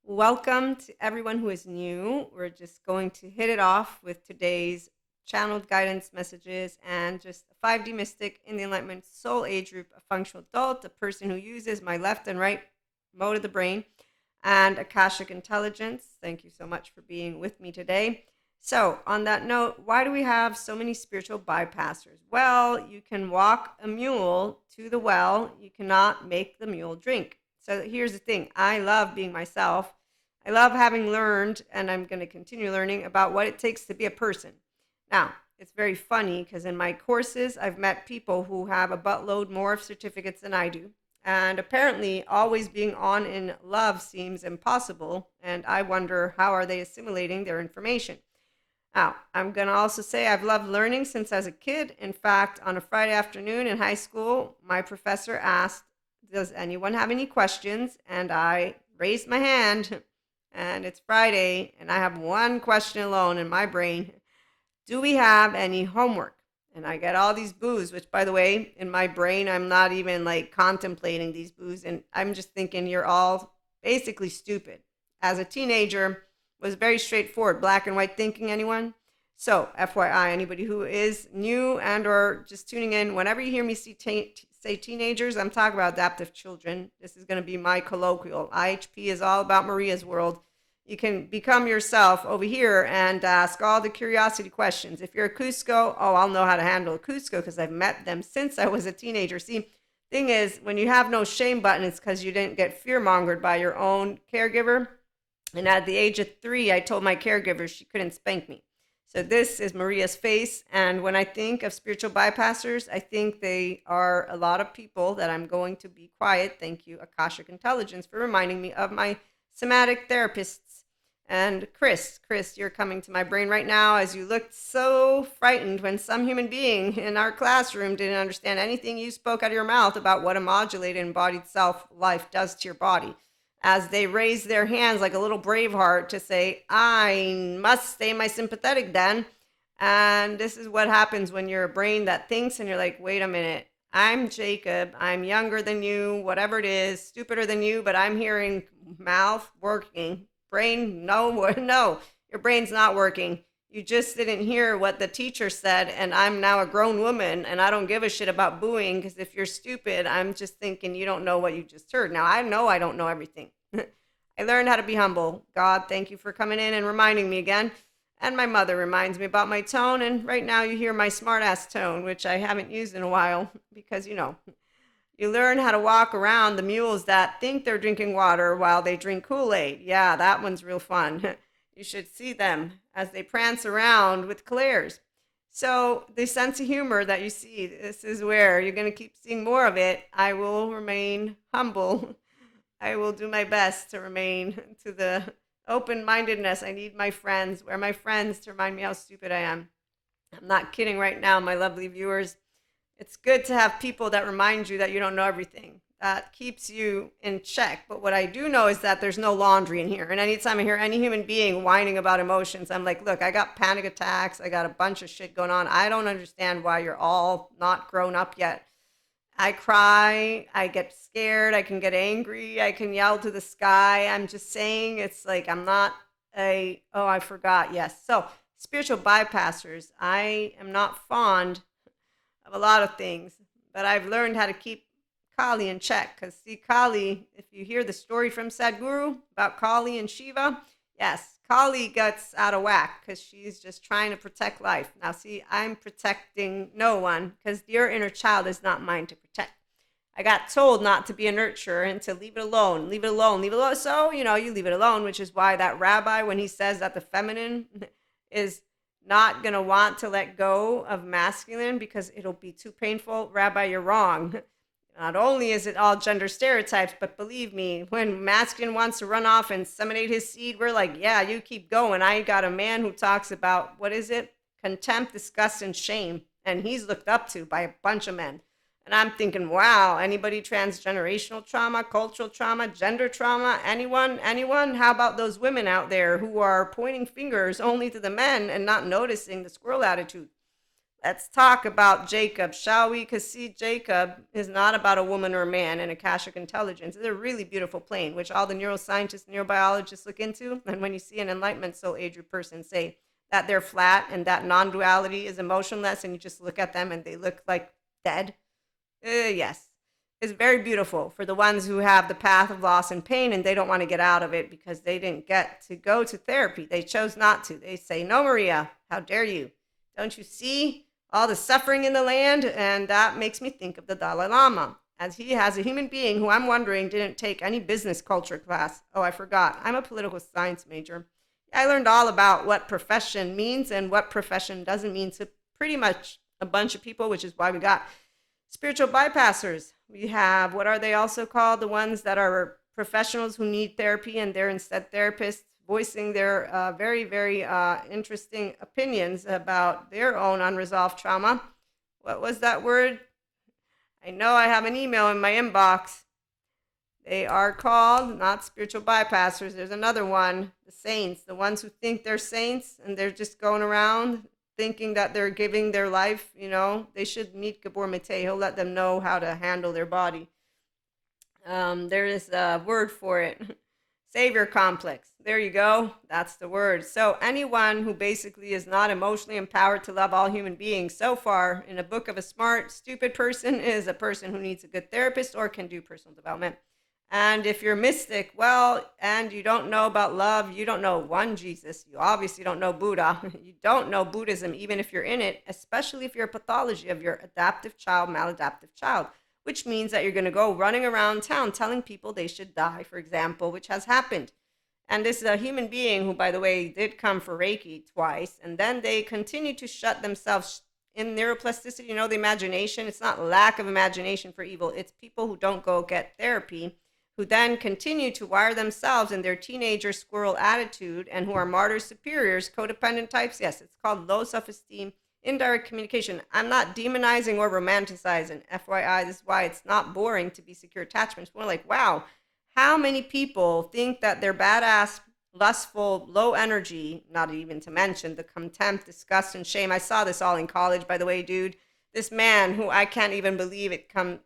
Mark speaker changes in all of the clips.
Speaker 1: Welcome to everyone who is new. We're just going to hit it off with today's channeled guidance messages and just a 5D mystic in the enlightenment soul age group, a functional adult, a person who uses my left and right mode of the brain, and Akashic intelligence. Thank you so much for being with me today. So, on that note, why do we have so many spiritual bypassers? Well, you can walk a mule to the well, you cannot make the mule drink. So, here's the thing, I love being myself. I love having learned, and I'm going to continue learning about what it takes to be a person. Now, it's very funny because in my courses, I've met people who have a buttload more of certificates than I do. And apparently, always being on in love seems impossible. And I wonder, how are they assimilating their information? Now, I'm going to also say I've loved learning since I was a kid. In fact, on a Friday afternoon in high school, my professor asked, "Does anyone have any questions?" And I raised my hand. And it's Friday, and I have one question alone in my brain: do we have any homework? And I get all these boos, which, by the way, in my brain, I'm not even like contemplating these boos. And I'm just thinking you're all basically stupid. As a teenager, was very straightforward, black and white thinking. Anyone? So, FYI, anybody who is new and or just tuning in, whenever you hear me say teenagers, I'm talking about adaptive children. This is going to be my colloquial. IHP is all about Maria's world. You can become yourself over here and ask all the curiosity questions. If you're a Cusco, oh, I'll know how to handle a Cusco because I've met them since I was a teenager. See, thing is, when you have no shame button, it's because you didn't get fear mongered by your own caregiver. And at the age of 3, I told my caregiver she couldn't spank me. So this is Maria's face. And when I think of spiritual bypassers, I think they are a lot of people that I'm going to be quiet. Thank you, Akashic Intelligence, for reminding me of my somatic therapists. And Chris, you're coming to my brain right now as you looked so frightened when some human being in our classroom didn't understand anything you spoke out of your mouth about what a modulated embodied self life does to your body. As they raised their hands like a little braveheart to say, I must stay my sympathetic then. And this is what happens when you're a brain that thinks and you're like, wait a minute, I'm Jacob, I'm younger than you, whatever it is, stupider than you, but I'm hearing mouth working. Brain, no, no, your brain's not working. You just didn't hear what the teacher said, and I'm now a grown woman, and I don't give a shit about booing, because if you're stupid, I'm just thinking you don't know what you just heard. Now, I know I don't know everything. I learned how to be humble. God, thank you for coming in and reminding me again. And my mother reminds me about my tone, and right now you hear my smartass tone, which I haven't used in a while, because, you learn how to walk around the mules that think they're drinking water while they drink Kool-Aid. Yeah, that one's real fun. You should see them as they prance around with Claire's. So the sense of humor that you see, this is where you're going to keep seeing more of it. I will remain humble. I will do my best to remain to the open-mindedness. I need my friends. Where are my friends to remind me how stupid I am? I'm not kidding right now, my lovely viewers. It's good to have people that remind you that you don't know everything. That keeps you in check. But what I do know is that there's no laundry in here. And anytime I hear any human being whining about emotions, I'm like, look, I got panic attacks. I got a bunch of shit going on. I don't understand why you're all not grown up yet. I cry. I get scared. I can get angry. I can yell to the sky. I'm just saying, it's like I'm not oh, I forgot. Yes. So, spiritual bypassers. I am not fond of a lot of things, but I've learned how to keep Kali in check. Because, see, Kali, if you hear the story from Sadhguru about Kali and Shiva, yes, Kali gets out of whack because she's just trying to protect life. Now, see, I'm protecting no one because your inner child is not mine to protect. I got told not to be a nurturer and to leave it alone, leave it alone, leave it alone. So, you leave it alone, which is why that rabbi, when he says that the feminine is not going to want to let go of masculine because it'll be too painful, Rabbi, you're wrong. Not only is it all gender stereotypes, but believe me, when masculine wants to run off and inseminate his seed, we're like, yeah, you keep going. I got a man who talks about, what is it? Contempt, disgust, and shame. And he's looked up to by a bunch of men. And I'm thinking, wow, anybody transgenerational trauma, cultural trauma, gender trauma, anyone? How about those women out there who are pointing fingers only to the men and not noticing the squirrel attitude? Let's talk about Jacob, shall we? Because see, Jacob is not about a woman or a man and Akashic intelligence. It's a really beautiful plane, which all the neuroscientists, neurobiologists look into. And when you see an enlightenment soul age group person say that they're flat and that non-duality is emotionless, and you just look at them and they look like dead, yes, it's very beautiful for the ones who have the path of loss and pain and they don't want to get out of it because they didn't get to go to therapy. They chose not to. They say, no, Maria, how dare you? Don't you see all the suffering in the land? And that makes me think of the Dalai Lama, as he has a human being who I'm wondering didn't take any business culture class. Oh, I forgot. I'm a political science major. I learned all about what profession means and what profession doesn't mean to pretty much a bunch of people, which is why we got spiritual bypassers. We have, what are they also called? The ones that are professionals who need therapy and they're instead therapists voicing their very, very interesting opinions about their own unresolved trauma. What was that word? I know I have an email in my inbox. They are called, not spiritual bypassers, there's another one, the saints, the ones who think they're saints and they're just going around thinking that they're giving their life, they should meet Gabor Mate. He'll let them know how to handle their body. There is a word for it. Savior complex. There you go. That's the word. So anyone who basically is not emotionally empowered to love all human beings so far in a book of a smart, stupid person is a person who needs a good therapist or can do personal development. And if you're mystic, well, and you don't know about love, you don't know one Jesus, you obviously don't know Buddha, you don't know Buddhism, even if you're in it, especially if you're a pathology of your adaptive child, maladaptive child, which means that you're going to go running around town telling people they should die, for example, which has happened. And this is a human being who, by the way, did come for Reiki twice, and then they continue to shut themselves in neuroplasticity, the imagination. It's not lack of imagination for evil. It's people who don't go get therapy, who then continue to wire themselves in their teenager squirrel attitude and who are martyr superiors, codependent types. Yes, it's called low self-esteem, indirect communication. I'm not demonizing or romanticizing. FYI, this is why it's not boring to be secure attachment. It's more like, wow, how many people think that they're badass, lustful, low energy, not even to mention the contempt, disgust, and shame. I saw this all in college, by the way, dude. This man who I can't even believe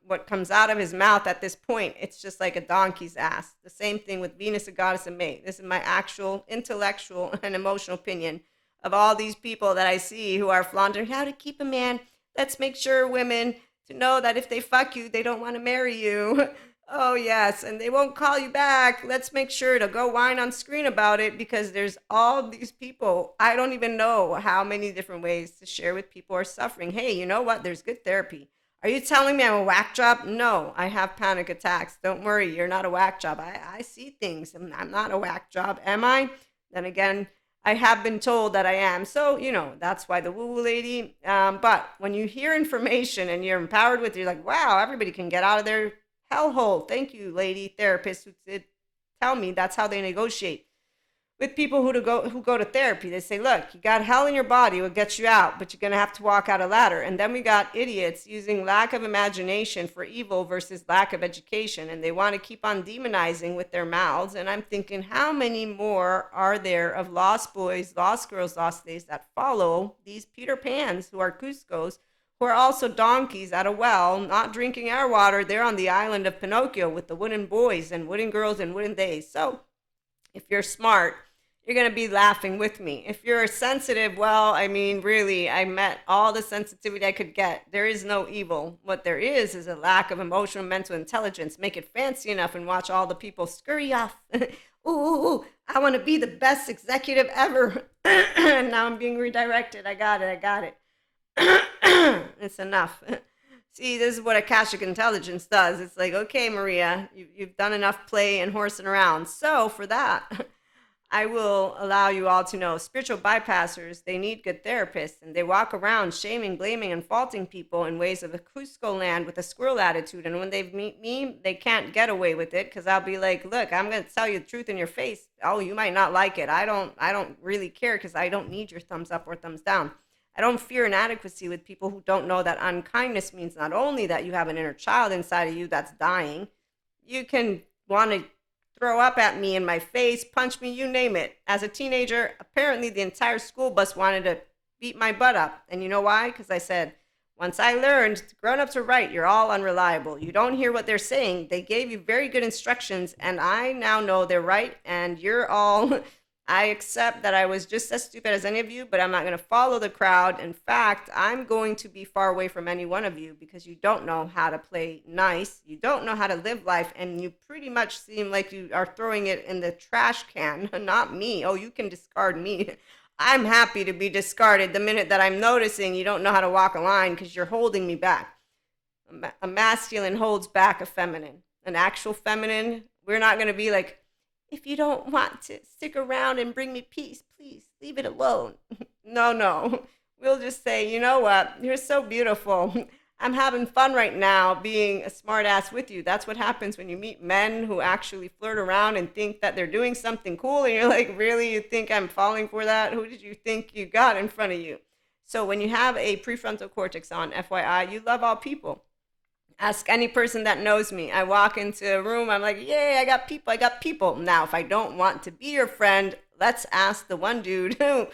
Speaker 1: what comes out of his mouth at this point. It's just like a donkey's ass. The same thing with Venus, a goddess of May. This is my actual intellectual and emotional opinion of all these people that I see who are flaunting how to keep a man. Let's make sure women to know that if they fuck you, they don't want to marry you. Oh, yes, and they won't call you back. Let's make sure to go whine on screen about it because there's all these people. I don't even know how many different ways to share with people who are suffering. Hey, you know what? There's good therapy. Are you telling me I'm a whack job? No, I have panic attacks. Don't worry, you're not a whack job. I see things. I'm not a whack job. Am I? Then again, I have been told that I am. So, that's why the woo-woo lady. But when you hear information and you're empowered with it, you're like, wow, everybody can get out of their hellhole. Thank you, lady therapist, who did tell me that's how they negotiate with people who go to therapy. They say, look, you got hell in your body, we'll get you out, but you're going to have to walk out a ladder. And then we got idiots using lack of imagination for evil versus lack of education, and they want to keep on demonizing with their mouths. And I'm thinking, how many more are there of lost boys, lost girls, lost days that follow these Peter Pans who are Cuscos, who are also donkeys at a well, not drinking our water? They're on the island of Pinocchio with the wooden boys and wooden girls and wooden days. So if you're smart, you're going to be laughing with me. If you're sensitive, well, I mean, really, I met all the sensitivity I could get. There is no evil. What there is a lack of emotional and mental intelligence. Make it fancy enough and watch all the people scurry off. Ooh, I want to be the best executive ever. And now I'm being redirected. I got it. It's enough. See, this is what Akashic intelligence does. It's like, okay, Maria, you've done enough play and horsing around. So for that, I will allow you all to know spiritual bypassers, they need good therapists, and they walk around shaming, blaming, and faulting people in ways of a Cusco land with a squirrel attitude. And when they meet me, they can't get away with it because I'll be like, look, I'm going to tell you the truth in your face. Oh, you might not like it. I don't really care because I don't need your thumbs up or thumbs down. I don't fear inadequacy with people who don't know that unkindness means not only that you have an inner child inside of you that's dying, you can want to throw up at me in my face, punch me, you name it. As a teenager, apparently the entire school bus wanted to beat my butt up. And you know why? Because I said, once I learned grown-ups are right, you're all unreliable. You don't hear what they're saying. They gave you very good instructions, and I now know they're right, and you're all I accept that I was just as stupid as any of you, but I'm not going to follow the crowd. In fact, I'm going to be far away from any one of you because you don't know how to play nice. You don't know how to live life, and you pretty much seem like you are throwing it in the trash can, not me. Oh, you can discard me. I'm happy to be discarded the minute that I'm noticing you don't know how to walk a line because you're holding me back. A masculine holds back a feminine. An actual feminine, we're not going to be like, if you don't want to stick around and bring me peace, please leave it alone. No, no. We'll just say, you know what? You're so beautiful. I'm having fun right now being a smartass with you. That's what happens when you meet men who actually flirt around and think that they're doing something cool. And you're like, really? You think I'm falling for that? Who did you think you got in front of you? So when you have a prefrontal cortex on, FYI, you love all people. Ask any person that knows me. I walk into a room, I'm like, yay, I got people, I got people. Now, if I don't want to be your friend, let's ask the one dude who,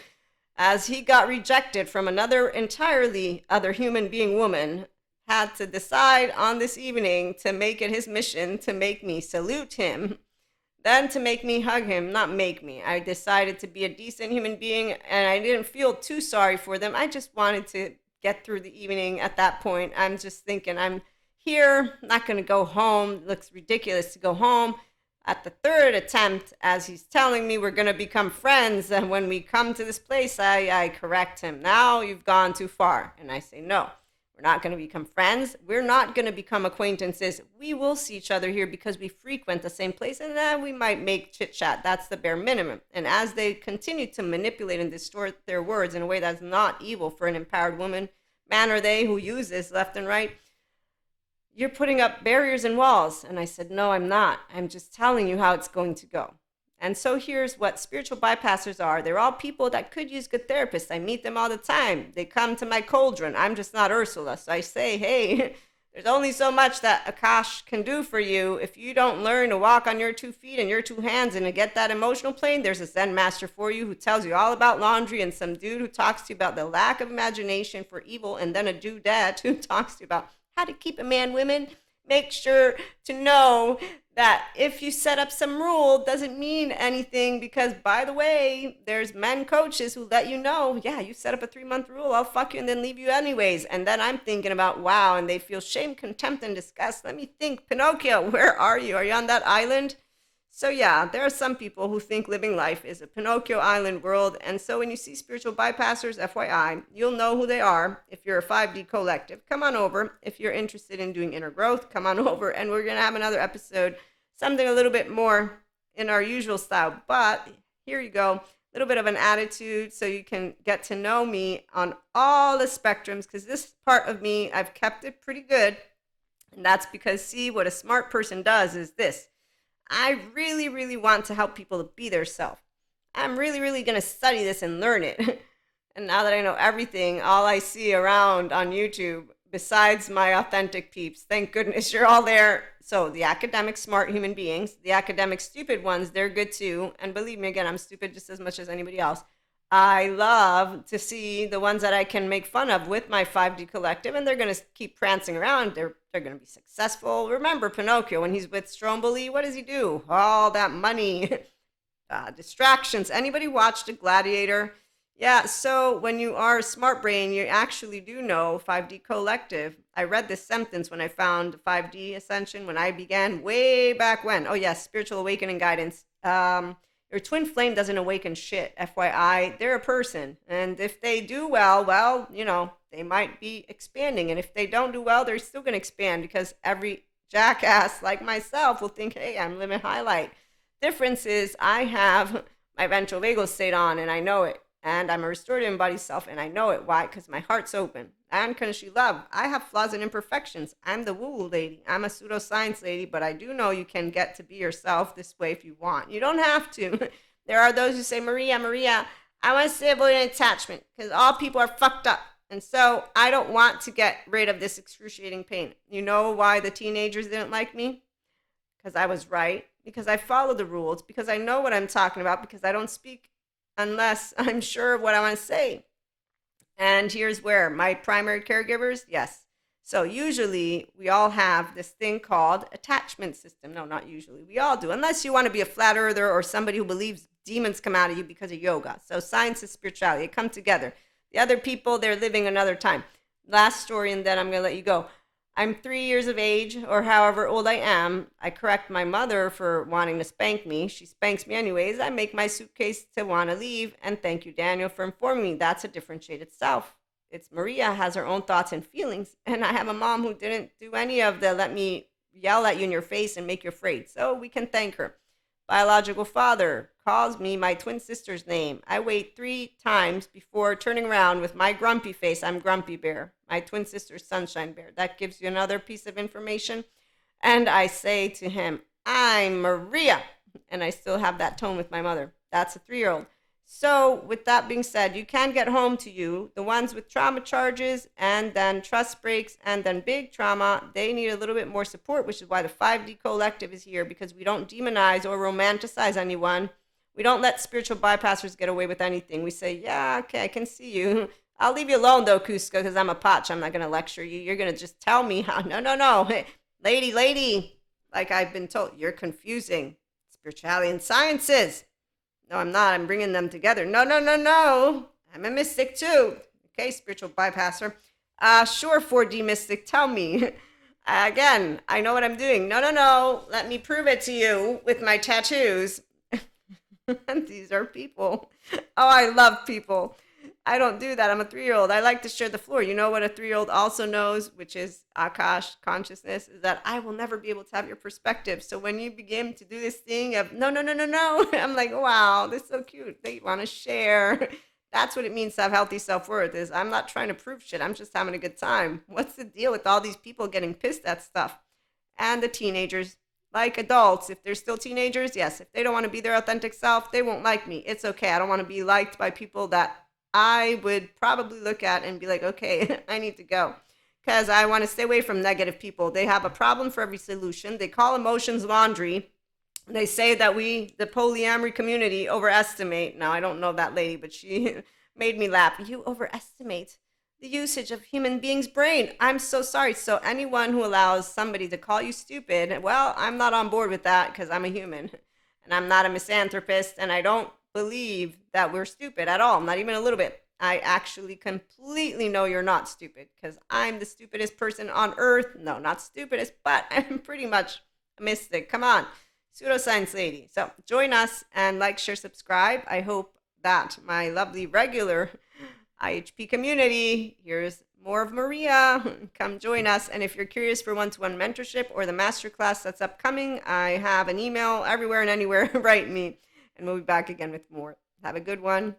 Speaker 1: as he got rejected from another entirely other human being woman, had to decide on this evening to make it his mission to make me salute him, then to make me hug him. Not make me. I decided to be a decent human being, and I didn't feel too sorry for them. I just wanted to get through the evening at that point. I'm just thinking, I'm here, not going to go home. It looks ridiculous to go home. At the third attempt, as he's telling me we're going to become friends, and when we come to this place, I correct him. Now you've gone too far. And I say, no, we're not going to become friends. We're not going to become acquaintances. We will see each other here because we frequent the same place, and then we might make chit chat. That's the bare minimum. And as they continue to manipulate and distort their words in a way that's not evil for an empowered woman, man are they who use this left and right, you're putting up barriers and walls. And I said, no, I'm not. I'm just telling you how it's going to go. And so here's what spiritual bypassers are. They're all people that could use good therapists. I meet them all the time. They come to my cauldron. I'm just not Ursula. So I say, hey, there's only so much that Akash can do for you. If you don't learn to walk on your 2 feet and your 2 hands and to get that emotional plane, there's a Zen master for you who tells you all about laundry, and some dude who talks to you about the lack of imagination for evil, and then a dudette who talks to you about how to keep a man, women. Make sure to know that if you set up some rule, doesn't mean anything, because, by the way, there's men coaches who let you know, yeah, you set up a 3-month rule, I'll fuck you and then leave you anyways. And then I'm thinking about, wow, and they feel shame, contempt, and disgust. Let me think, Pinocchio, where are you? Are you on that island? So yeah, there are some people who think living life is a Pinocchio Island world. And so when you see spiritual bypassers, FYI, you'll know who they are. If you're a 5D collective, come on over. If you're interested in doing inner growth, come on over. And we're going to have another episode, something a little bit more in our usual style. But here you go, a little bit of an attitude so you can get to know me on all the spectrums, because this part of me, I've kept it pretty good. And that's because, see, what a smart person does is this. I really, really want to help people to be their self. I'm really, really going to study this and learn it. And now that I know everything, all I see around on YouTube, besides my authentic peeps, thank goodness you're all there. So the academic smart human beings, the academic stupid ones, they're good too. And believe me, again, I'm stupid just as much as anybody else. I love to see the ones that I can make fun of with my 5D collective, and they're going to keep prancing around. They're going to be successful. Remember Pinocchio, when he's with Stromboli, what does he do? All that money, distractions. Anybody watched a Gladiator? Yeah, so when you are a smart brain, you actually do know 5D collective. I read this sentence when I found 5D ascension, when I began way back when. Oh yes, spiritual awakening guidance. Your twin flame doesn't awaken shit, FYI. They're a person. And if they do well, you know, they might be expanding. And if they don't do well, they're still going to expand, because every jackass like myself will think, hey, I'm living highlight. Difference is I have my ventral vagal state on, and I know it. And I'm a restorative embodied self, and I know it. Why? Because my heart's open. And because she love. I have flaws and imperfections. I'm the woo-woo lady. I'm a pseudoscience lady, but I do know you can get to be yourself this way if you want. You don't have to. There are those who say, Maria, I want to say avoidant attachment, because all people are fucked up. And so I don't want to get rid of this excruciating pain. You know why the teenagers didn't like me? Because I was right. Because I follow the rules. Because I know what I'm talking about. Because I don't speak unless I'm sure of what I want to say. And here's where my primary caregivers, yes. So usually we all have this thing called attachment system. No, not usually. We all do, unless you want to be a flat earther or somebody who believes demons come out of you because of yoga. So science and spirituality, they come together. The other people, they're living another time. Last story, and then I'm going to let you go. I'm 3 years of age, or however old I am. I correct my mother for wanting to spank me. She spanks me anyways. I make my suitcase to want to leave. And thank you, Daniel, for informing me. That's a differentiated self. It's Maria has her own thoughts and feelings. And I have a mom who didn't do any of the let me yell at you in your face and make you afraid. So we can thank her. Biological father calls me my twin sister's name. I wait 3 times before turning around with my grumpy face. I'm Grumpy Bear. My twin sister's Sunshine Bear. That gives you another piece of information. And I say to him, I'm Maria. And I still have that tone with my mother. That's a 3-year-old. So, with that being said, you can get home to you. The ones with trauma charges and then trust breaks and then big trauma, they need a little bit more support, which is why the 5D Collective is here, because we don't demonize or romanticize anyone. We don't let spiritual bypassers get away with anything. We say, yeah, okay, I can see you. I'll leave you alone, though, Cusco, because I'm a potch. I'm not going to lecture you. You're going to just tell me how. No. Hey, lady, like I've been told, you're confusing spirituality and sciences. No, I'm not. I'm bringing them together. No. I'm a mystic too. Okay, spiritual bypasser. Sure, 4D mystic. Tell me. Again, I know what I'm doing. No. Let me prove it to you with my tattoos. These are people. Oh, I love people. I don't do that. I'm a 3-year-old. I like to share the floor. You know what a 3-year-old also knows, which is Akash consciousness, is that I will never be able to have your perspective. So when you begin to do this thing of no, I'm like, wow, this is so cute. They want to share. That's what it means to have healthy self-worth. Is I'm not trying to prove shit. I'm just having a good time. What's the deal with all these people getting pissed at stuff? And the teenagers, like adults, if they're still teenagers, yes, if they don't want to be their authentic self, they won't like me. It's okay. I don't want to be liked by people that I would probably look at and be like, okay, I need to go, because I want to stay away from negative people. They have a problem for every solution. They call emotions laundry. They say that we, the polyamory community, overestimate. Now, I don't know that lady, but she made me laugh. You overestimate the usage of human beings' brain. I'm so sorry. So anyone who allows somebody to call you stupid, well, I'm not on board with that, because I'm a human and I'm not a misanthropist, and I don't believe that we're stupid at all, not even a little bit. I actually completely know you're not stupid, because I'm the stupidest person on earth. No, not stupidest, but I'm pretty much a mystic. Come on, pseudoscience lady. So join us and like, share, subscribe. I hope that my lovely regular IHP community hears more of Maria. Come join us. And if you're curious for one-to-one mentorship or the masterclass that's upcoming, I have an email everywhere and anywhere. Write me. And we'll be back again with more. Have a good one.